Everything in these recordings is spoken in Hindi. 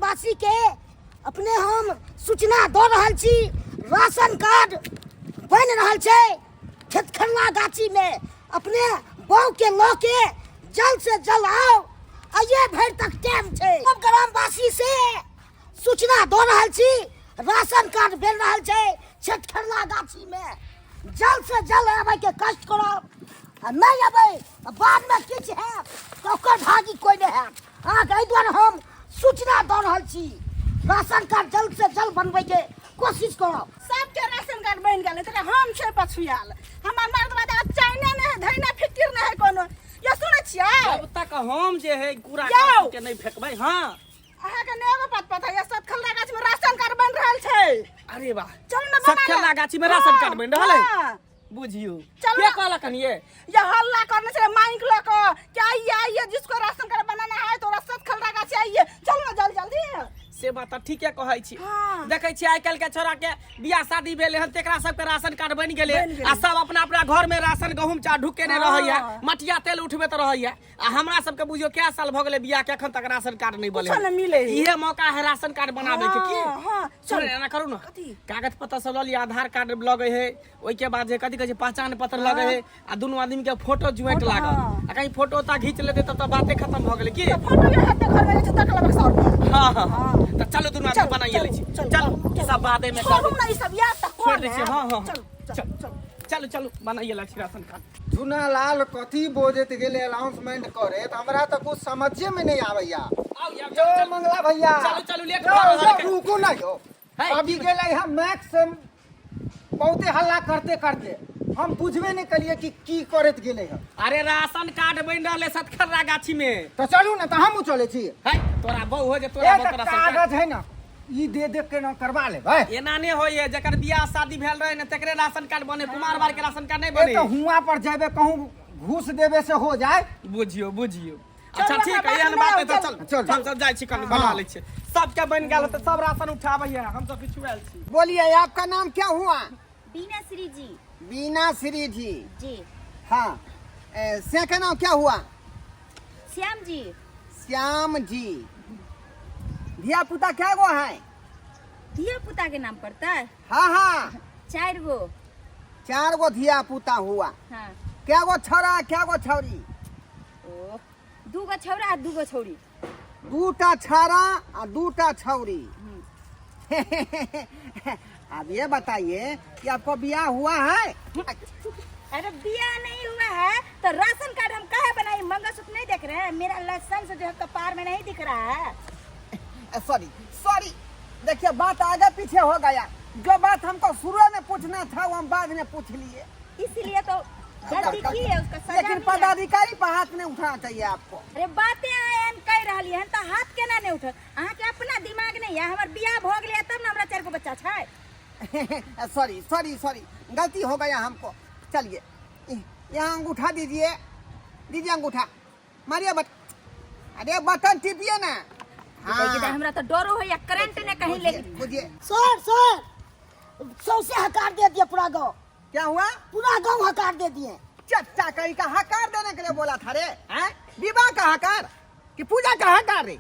ग्रामवासी के अपने हम सूचना दो रहल छी। राशन कार्ड बन रहल छे खेतखरला गाछी में। अपने बहू के लो के जल्द से जल्द आओ। आइए भर तक टाइम छे। सब ग्रामवासी से सूचना दो रहल छी। राशन कार्ड बन रहल छे खेतखरला गाछी में। जल्द से जल्द आबे के कष्ट करो। नहीं आबे बाद में किछ है तो ओकर भागी कोई नहीं है। अहाँ द्वारा हम सूचना दो रहल छी। राशन कार्ड जल्द से जल्द बनबे के कोशिश करो। सबके राशन कार्ड बन गेल त हम छै पछुआल। हमर मर्दवा चाइना ने है धैना फिकिर ने है कोनो। ये सुनै छियै जब तक हम जे है कूड़ा के नहीं फेकबै। हां अहाँ के नेगो पता है सतखलरा गाछ में राशन कार्ड बन रहल छै। अरे वाह चल ना सतखलरा गाछी में राशन कार्ड बन रहल है। बुझियो के कहला कन ये हल्ला करने से माइक लको क्या ये जिसको राशन कार्ड बनाना है तो सतखलरा गाछ आइए। चल ना जल्दी जल्दी। से बात ठीके कहै छी। देखै छी आइ काल्हि के छोरा के बियाह शादी भेले हन तेकरा सब के राशन कार्ड बन गेले आ सब अपना अपना घर में राशन गहूम चा ढुकेने रहैया। मटिया तेल उठबे त रहैया। आ हमरा सब के बुझियो क्या साल भ गेले बियाह के एखन तक राशन कार्ड नहीं बने। इहे मौका है राशन कार्ड बनावे के की। चल एना करू ना कागज पत्र सब ल लिया। आधार कार्ड लगे है ओइ के बाद जे कथि कहै छै पहचान पत्र लगे है आ दुनु आदमी के फोटो ज्वाइंट लागल। आ कहीं फोटो ता खींच लेते त बाते खत्म भ गेले की। फोटो के हाथ घर में तकला बक्सा। हां हां तो चलो दोनों आदमी बनाइए ले छी। चलो सब बादे में कर ना ई सब याद तक छोड़ दे छी। हां हां चलो चलो बनाइए ला छी राशन कार्ड। झुनालाल कथी बोजत गेले अनाउंसमेंट करे त हमरा त कुछ समझे में नहीं आवैया। आओ यार जो मंगला भैया चलो चलो लेट रुको ना हो। अभी गेले हम मैक्स बहुते हल्ला करते करते हम बुझबे नहीं कलिए कि की करत गेले हम। अरे राशन कार्ड बन रहले सतखररा गाछी में। तो चलू ना तो हम चले छी। है तोरा बहु हो जे तोरा एक कागज है ना ई दे दे के ना करवा ले भाई। एना ने होय जकर बियाह शादी भेल रहे न तकरे राशन कार्ड बने। कुमार बार के राशन कार्ड नहीं बने। तो हुआ पर जाबे कहूं घूस देवे से हो जाए। बुझियो बुझियो अच्छा ठीक है एहन बात है तो चल हम सब जाय छी कनी बना ले छी। सबके बन गेल त सब राशन उठाबै है हम सब पिछुआल छी। बोलिए आपका नाम क्या हुआ? बीना श्री जी। बीना श्री जी जी। हाँ से का नाम क्या हुआ? श्याम जी। श्याम जी। धिया पुता क्या गो है? धिया पुता के नाम पड़ता है? हाँ हाँ 4 गो। 4 गो धिया पुता हुआ। हाँ। क्या गो छोरा क्या गो छौरी? ओ 2 गो छौरा और 2 गो छौरी। 2टा छौरा और 2टा छौरी। अब ये बताइए कि आपको ब्याह हुआ है? अरे बिया नहीं हुआ है तो राशन कार्ड हम काहे बनाए? मंगलसूत्र नहीं देख रहे हैं? मेरा लाइसेंस जो है कपार में नहीं दिख रहा है। सॉरी सॉरी देखिए बात आगे पीछे हो गया। जो बात हमको शुरू में पूछना था वो हम बाद में पूछ लिए। इसलिए तो गलती की है उसका सजा। लेकिन पदाधिकारी पर हाथ नहीं उठाना चाहिए आपको। अरे बातें आयन कह रहली हैं तो हाथ केना नहीं उठत? अहाँ के अपना दिमाग नहीं है। हमर बियाह भ गेलै तब ना हमरा 4 गो बच्चा छै। सॉरी सॉरी सॉरी गलती हो गया हमको। चलिए यहाँ अंगूठा दीजिए। दीजिए अंगूठा मारिए अरे बटन टिपिए ना। हाँ। हमरा तो डरो हो या करंट ने कहीं ले। बुझिए सर सौसे हकार दे दिए पूरा गांव। क्या हुआ? पूरा गांव हकार दे दिए। चच्चा कहीं का हकार देने के लिए बोला था रे? हैं विवाह का हकार कि पूजा का हकार रे?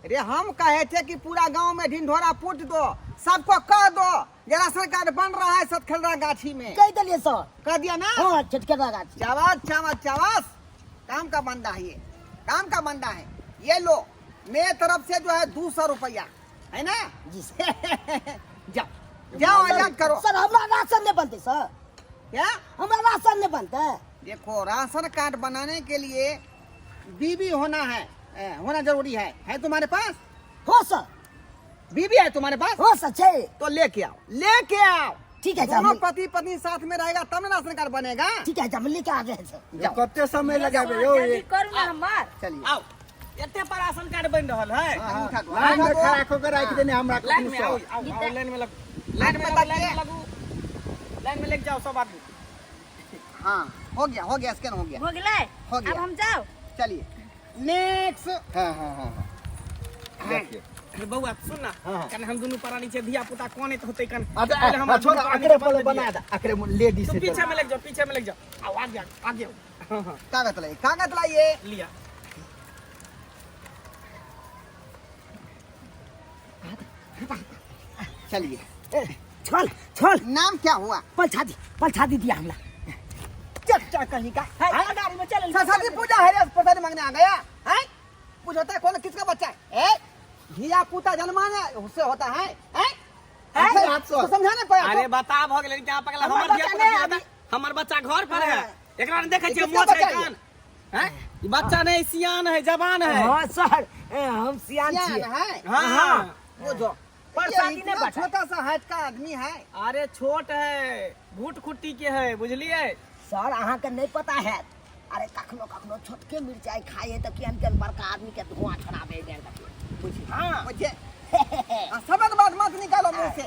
अरे हम कहे थे कि पूरा गांव में ढिंढोरा फूट दो। सबको कह दो ये राशन कार्ड बन रहा है सतखलरा गाछी में। कह दिए सर। कह दिया ना? हाँ खेतखरला गाछी। चावस चावस चावस काम का बंदा है ये। काम का बंदा है ये। लो मेरे तरफ से जो है 200 रुपया है ना जी। जाओ जाओ आजाद करो। सर हमारा राशन नहीं बनते सर। क्या? हमारा राशन नहीं बनता है। देखो राशन कार्ड बनाने के लिए बीबी होना है होना जरूरी है तुम्हारे पास? हो सर। बीबी है तुम्हारे पास? हो सर छै। तो लेके आओ। ठीक है दोनों पति पत्नी साथ में रहेगा तब ना राशन कार्ड बनेगा। ठीक है हम लेके आ रहे हैं सर। कते समय लगेगा जल्दी करू ना हमार। चलिए आओ एते पर राशन कार्ड बन रहल है। लाइन में खड़ा होकर रख देने हमरा को। लाइन में आओ लाइन में लगो। लाइन में लगो। लाइन में लेके जाओ सब आदमी। हाँ हो गया स्कैन हो गया। हो गेलै? हो गया। अब हम जाओ। चलिए नेक्स्ट। हाँ देखिए अरे बउआ सुन ना कन हम दोनों प्राणी छे धिया पुता कोने तो होते कन। पहले हम छोड़ा अकरे पहले बना दे। अकरे लेडीज तो पीछे में लग जाओ। आओ आगे आओ। कागज लाइए। लिया चलिए। छोड़ छोड़ नाम क्या हुआ? पलछा दी दिया हमला। चल कहीं का गाड़ी में चल सरस्वती पूजा है रे, प्रसाद मांगने आ गया है? पूछता है कौन किसका बच्चा है? धिया पुता जन्माना उससे होता है? तो समझाने पाया? अरे बता भ गेलै क्या पगला हमर बच्चा धिया पुता नहीं की अभी। रहता। हमर बच्चा घर पर है, एकरा ने देखे छियै किसका मोछ है बच्चा है? कान हैं? ई बच्चा नहीं सियान है, जवान है। हाँ सर हम सियान ज्ञान छियै। है? हाँ वो जो प्रसादी ये नहीं इतना बचा। छोटा सा हाइट का आदमी है। अरे छोट है, भूट खुट्टी के है, बुझलिए? सर अहाँ के नहीं पता है। अरे कखनो छोटके मिर्चाई खाए तो केहन बड़का आदमी के धुआं छोड़ाबे गए बुझी। हाँ मुझे सबक बात मत निकालो मुंह से।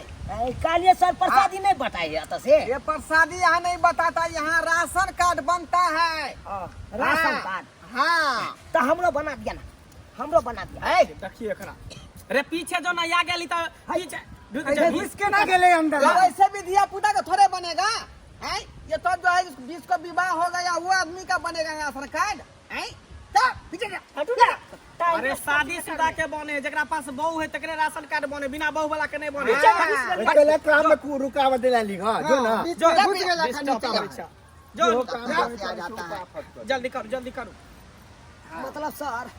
कालिए सर प्रसादी नहीं बताइए तो से ये प्रसादी यहाँ नहीं बताता, यहाँ राशन कार्ड बनता है। Ration card. हाँ तो हमरो बना दिया ना, हमरो बना दिया। देखिए एकरा। अरे पीछे जो नया गेली तो पीछे ढुक जा। इसके ना गेले अंदर। ऐसे भी धिया पुता का थोड़े बनेगा है? ये तो जो है जिसको विवाह हो गया वो आदमी का बनेगा राशन कार्ड है? चल पीछे जा। अरे शादीशुदा के बने, जकरा पास बहू है तकरे राशन कार्ड बने, बिना बहू वाला के नहीं बने। पहले काम में को रुकावट दिला ली हां जो ना जो घुस गेला खनीचा। जो आ जाता है। जल्दी करो। मतलब सर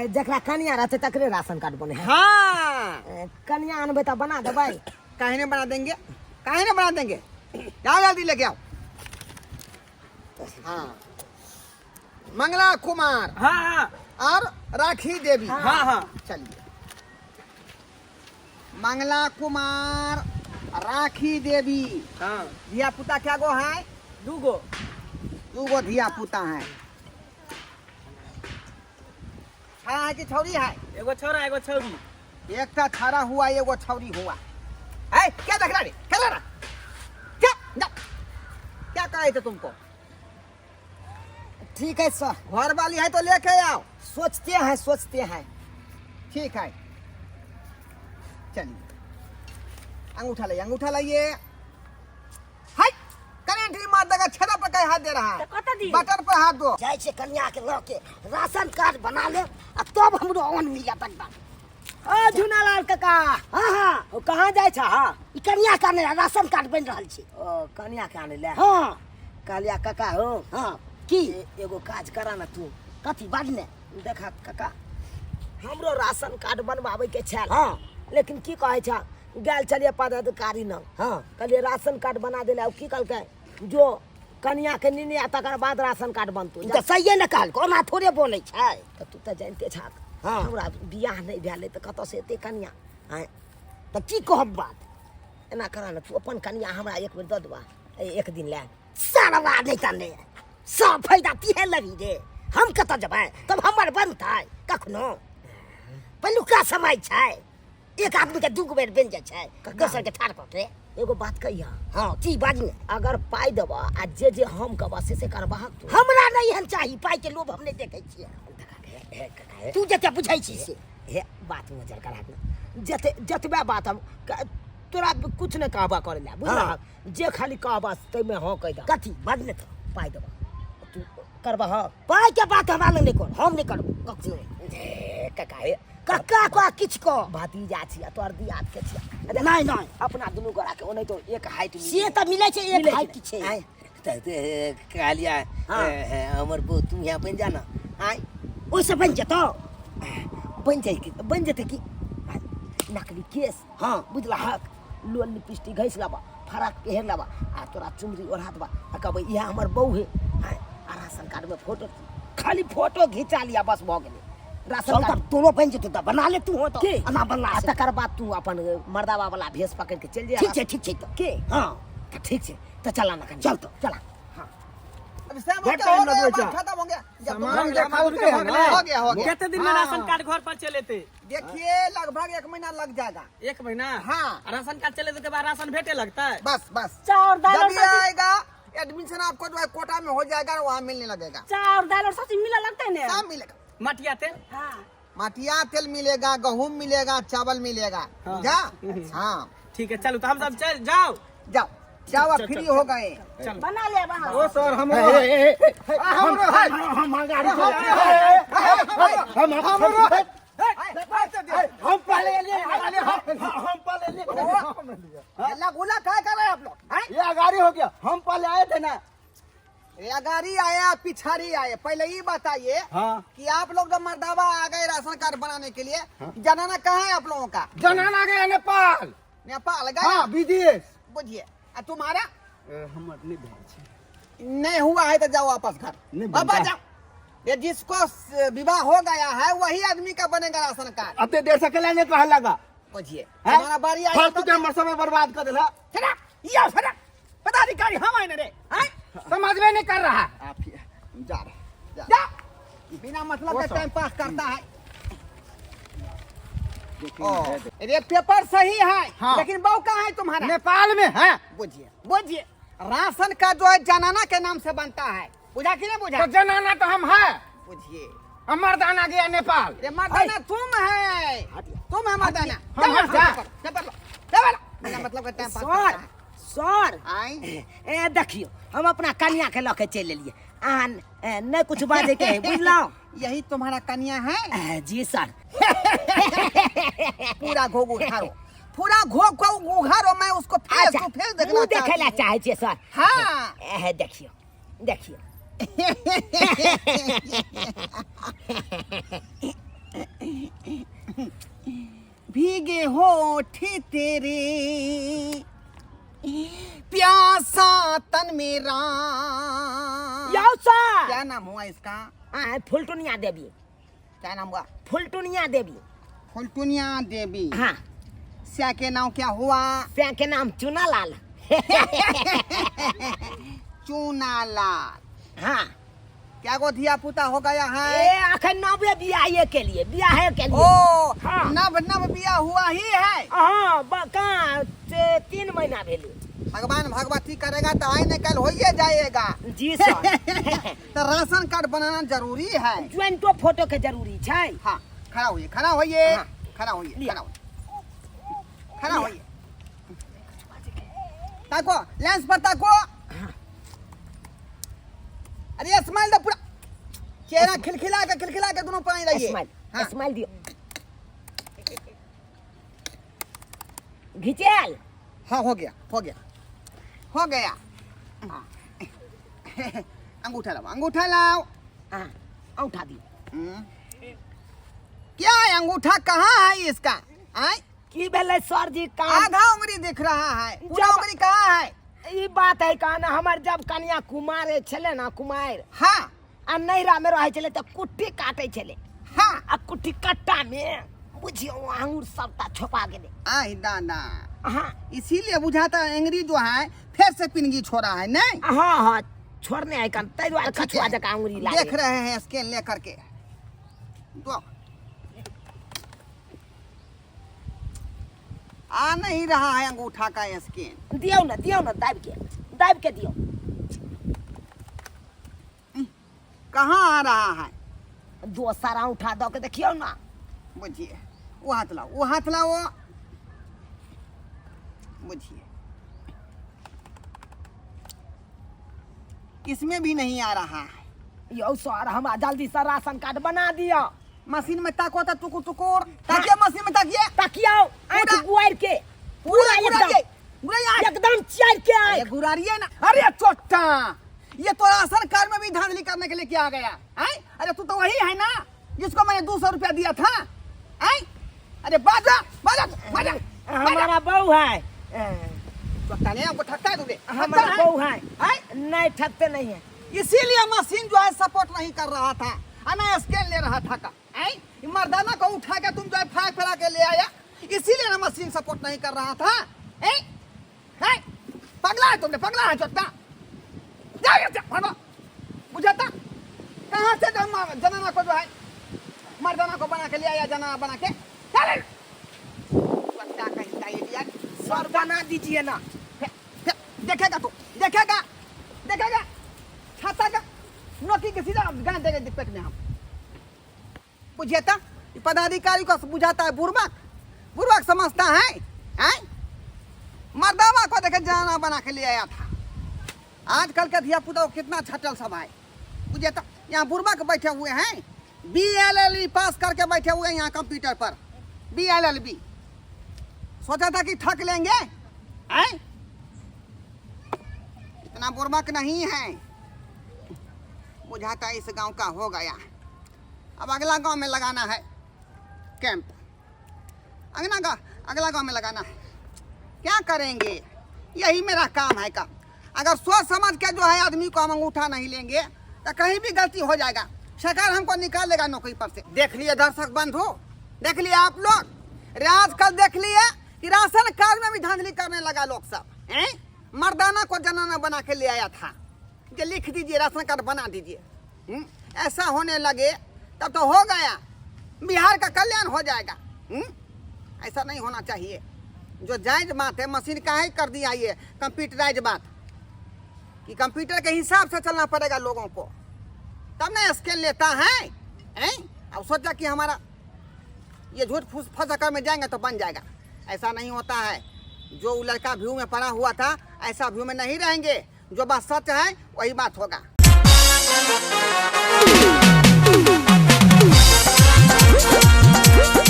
जकरा कनिया रहते तकरे राशन कार्ड बने है। हाँ कनिया अनबे तो बना देबै। काहे नहीं बना देंगे? काहे नहीं बना देंगे? क्या जल्दी लेके आओ। हाँ मंगला कुमार हाँ और राखी देवी। हाँ चलिए मंगला कुमार राखी देवी। हाँ धिया पुता क्या गो है? दूगो। दूगो धिया पुता है। छा है कि छौरी है? एगो छोरा एगो छौरी। एक था छारा हुआ एगो छौरी हुआ है। क्या देख रहा रे? क्या देख रहा? क्या जा। क्या कहे थे तुमको? ठीक है सर, घर वाली है तो लेके आओ। सोचते हैं। ठीक है चलिए अंगूठा लाइए। हाय करेंट मार देगा, छेदा पर कहीं हाथ दे रहा है। कत दी बटन पर हाथ दो। जाय छे कन्या के लऽ के राशन कार्ड बना ले आ तब हमरो ऑन मिल जात एकदम। ओ झुनालाल काका। हाँ ओ कहाँ जाय छ? हाँ ई कन्या का ने राशन कार्ड बन रहल छै। ओ कन्या के आने ले। हाँ कालिया काका हो। हाँ की एगो काज करा ना तू। कथी बाजने? देखा काका हमरो राशन कार्ड बनवावे के छल। हाँ लेकिन की कहे छ गेल चलिए पदाधिकारी न। हाँ कहलिए राशन कार्ड बना देले। की कहलकै जो कन्या के निने तकर बाद राशन कार्ड बनतौ। तो सही न कहल कोना थोड़े बोले छै। तो तू तो जानते छ। हाँ हमरा बियाह नहीं भेले तो कत से एते कन्या हैं? तो की कहब बात एना करा न तू अपन कन्या हमरा एक बेर द देबा। एक दिन ले सारा नहीं तने सब फायदा तीहे लगी रे। हम कत जबै तब हमर बनतै कखनो? पहिलुका समय छै एक आदमी के दूगो बेर बन जाय छै, दोसर के ठाड़ कटे। एगो बात कहिया। हाँ की बाजने? अगर पाई देबा आ जे हम कहबा से करबा। हमरा नहीं हन चाही पाई के लोभ हम नहीं देखे छियै। तू जते बुझै छी से हे बात नजर करा जते जतबे बात हम तोरा कुछ नहीं कहबा करे ला बुझला। जे खाली कहबा तै में हां कह द। कथी बाजने त पाई देबा तू करबा। हां पाई के बात हमरा नहीं कर, हम नहीं करब कखनो। काका हे काका को किछ को भतीजा छिया तोर दियाद के छिया। नहीं अपना दुनू गोरा के ओनै तो एक हाइट से त मिलै छै। एक हाइट की छै कालिया हमर बो तू यहाँ बन जाना। आय ओइसे बन जेतो। बन जेते की नकली केस। हाँ बुझला हक लोल लिपस्टिक घइस लाबा फराक पहन लाबा आ तोरा चुनरी ओढ़ा देबा आ कहबै इहा हमर बहू है। आ राशन कार्ड में फोटो खाली फोटो घिचा लिया बस भ गेलै। राशन कार्ड दोनों बन जेतो त बना ले तू हो तो ना बनला तकर बाद तू अपन मर्दावा वाला भेस पकड़ के चल जा। ठीक छै तो के। हाँ तो ठीक छै तो चला ना चल तो चला। अब सब खत्म हो गया। हो गया। कितने दिन में राशन कार्ड घर पर चले थे? देखिए लगभग 1 महीना लग जाएगा। 1 महीना। हाँ राशन कार्ड चले के बाद राशन भेटे लगता है। बस चाउर दाल जब ये आएगा एडमिशन आपको जो है कोटा में हो जाएगा वहाँ मिलने लगेगा। चाउर दाल और सब्जी मिला लगता है ना? सब मिलेगा। मटिया तेल। हाँ मटिया तेल मिलेगा, गेहूं मिलेगा, चावल मिलेगा। जा हाँ ठीक है चलो तो हम सब चल जाओ। जाओ आप फ्री हो गए। बना ले वहाँ। ओ सर हम गाड़ी हम पहले हम पहले अल्लाह गुला क्या कर रहे हैं आप लोग हैं? ये अगाड़ी हो गया, हम पहले आए थे ना। ये अगाड़ी आया पिछाड़ी आए, पहले ये बताइए कि आप लोग जब मर्दावा आ गए राशन कार्ड बनाने के लिए, जनाना कहाँ है आप लोगों का? जनाना गया नेपाल। नेपाल गए विदेश। बुझिए। तुम्हारा हमर नहीं भेल छै। नहीं हुआ है तो जाओ वापस घर, बाबा जाओ। ये जिसको विवाह हो गया है वही आदमी का बनेगा राशन कार्ड। अते देर से कला ने कहा लगा बुझिए। हमारा बारी आई फालतू के हमर समय बर्बाद कर देला। सड़क पदाधिकारी हम आए रे हैं? समझ में नहीं कर रहा। आप जा रहे जा बिना मतलब के टाइम पास करता है। ये पेपर सही है लेकिन बहु कहाँ है तुम्हारा? नेपाल में है। बुझिए बुझिए, राशन का जो है जनाना के नाम से बनता है, बुझा कि नहीं बुझा? तो जनाना तो हम है। बुझिए। मर्दाना गया नेपाल। ये मर्दाना तुम है, तुम है मर्दाना। मतलब का टाइम पास करता है। सर आई ए देखियो हम अपना कन्या के लके चल लिए नहीं कुछ बाजे के है बुझलो। यही तुम्हारा कन्या है? जी सर। पूरा घोग उघारो, पूरा घोग को उघारो, मैं उसको फेस अच्छा, तो फेस मुँह देखना देखेला चाहे छे सर। हाँ देखियो देखियो भीगे होठ तेरे प्यासा तन मेरा। यो सर क्या नाम हुआ इसका? फुलटुनिया देवी। क्या नाम हुआ? फुलटुनिया देवी। फुलटुनिया देवी। हाँ। स्या के नाम क्या हुआ? स्या के नाम चुनालाल। चूनालाल। हाँ। क्या को धिया पुता हो गया है? ए अखन नवे बियाहे के लिए ओ हाँ। नव बिया हुआ ही है। हाँ कहाँ से 3 महीना भेलू। भगवान भगवती करेगा तो आए न कल हो जाएगा। जी सर। तो राशन कार्ड बनाना जरूरी है। ज्वाइंटो फोटो के जरूरी छै। हाँ खड़ा होइए, खड़ा होइए, हाँ। खड़ा होइए, खड़ा होइए। ताको लेंस पर ताको। अरे स्माइल दो, पूरा चेहरा खिलखिला के दोनों पानी रहिए। स्माइल स्माइल दियो। घिचेल। हाँ हो गया हो गया हो गया। अंगूठा लाओ, अंगूठा लाओ। हाँ उठा दियो। क्या है अंगूठा कहाँ है इसका? आय की भेलै सर जी काम? आधा उंगली दिख रहा है, पूरा उंगली कहाँ है? ई बात है कहना हमर जब कन्या कुमार छले ना कुमार हाँ आ नैरा में रहे छले तो कुट्टी काटे छले। हाँ आ कुट्टी कट्टा में बुझियो अंगूर सबटा छुपा गेले। आई दादा, हाँ इसीलिए बुझाता एंग्री जो है फिर से पिनगी छोड़ा है नहीं? हाँ हाँ छोड़ने है कन तै द्वारा कछुआ जका अंगूरी लागे। देख रहे हैं स्कैन लेकर के। तो आ नहीं रहा है अंगूठा का स्कैन। दियो ना दाब के दियो। कहाँ आ रहा है? दो सारा उठा दो के देखियो ना। बुझिए वो हाथ लाओ, वो हाथ लाओ। बुझिए इसमें भी नहीं आ रहा है। यो सर हमारा जल्दी से राशन कार्ड बना दियो। मशीन में ताको था टुकुर टुकुर। ताकिए मशीन में ताकिए। तकियो आंख गुआर के पूरा एकदम चार के ये आंख। गुरारिए ना। अरे चोट्टा, ये तो राशन कार्ड में भी धांधली करने के लिए क्या आ गया? अरे तू तो वही है ना जिसको मैंने 200 रुपया दिया था। अरे बाजा बाजा बाजा। हमारा बहू है। चोट्टा ने हमको ठगता है तुझे? हमारा बहू है। नहीं ठगते नहीं है। इसीलिए मशीन जो है सपोर्ट नहीं कर रहा था, ना स्कैन ले रहा था का। मर्दाना को उठा के तुम जो है फाड़ फड़ा के ले आया, इसीलिए ना मशीन सपोर्ट नहीं कर रहा था। पगला है तुमने, पगला है चोट्टा। बुझाता कहाँ से जनाना को जो है मर्दाना को बना के ले आया, जनाना बना के। सर बना दीजिए ना। देखेगा तू, देखेगा देखेगा छाता का नौकी के सीधा गांड देगा दिक्कत में हम। बुझाता पदाधिकारी को बुझाता है बुर्बक, बुर्बक समझता है? मर्दावा को देखे जनाना बना के ले आया था। आजकल के धिया पुता कितना छटल सब है। बुझाता यहाँ बुर्बक बैठे हुए हैं, BLL पास करके बैठे हुए हैं यहाँ कंप्यूटर पर। BLLB सोचा था कि ठग लेंगे, हैं? इतना बुर्बक नहीं है, बुझाता इस गांव का हो गया। अब अगला गांव में लगाना है कैंप, अगला गांव में लगाना है। क्या करेंगे, यही मेरा काम है। काम अगर सोच समझ के जो है आदमी को हम अंगूठा नहीं लेंगे तो कहीं भी गलती हो जाएगा, सरकार हमको निकाल देगा नौकरी पर से। देख लिए दर्शक बंधु, देख लिए आप लोग, आजकल देख लिए कि राशन कार्ड में भी धांधली करने लगा लोग सब, हैं? मर्दाना को जनाना बना के ले आया था कि लिख दीजिए राशन कार्ड बना दीजिए। ऐसा होने लगे तब तो हो गया, बिहार का कल्याण हो जाएगा। ऐसा नहीं होना चाहिए। जो जायज बात है, मशीन का ही कर दिया ये कंप्यूटराइज बात कि कंप्यूटर के हिसाब से चलना पड़ेगा लोगों को, तब ना स्केल लेता है, हैं? अब सोचा कि हमारा ये झूठ फूस फंसा में जाएंगे तो बन जाएगा। ऐसा नहीं होता है। जो लड़का व्यू में पड़ा हुआ था ऐसा व्यू में नहीं रहेंगे। जो बात सच है वही बात होगा।